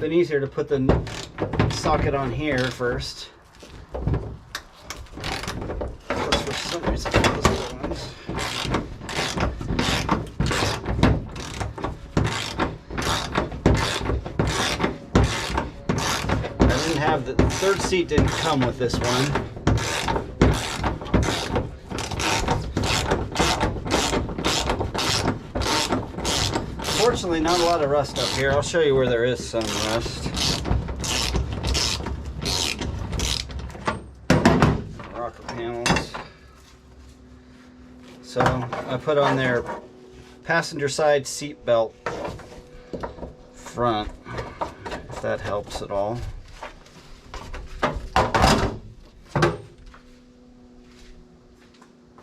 been easier to put the socket on here first. Plus, for some reason, those other ones. I didn't have the third seat didn't come with this one. Fortunately, not a lot of rust up here. I'll show you where there is some rust. Rocker panels. So I put on their passenger side seat belt front, if that helps at all.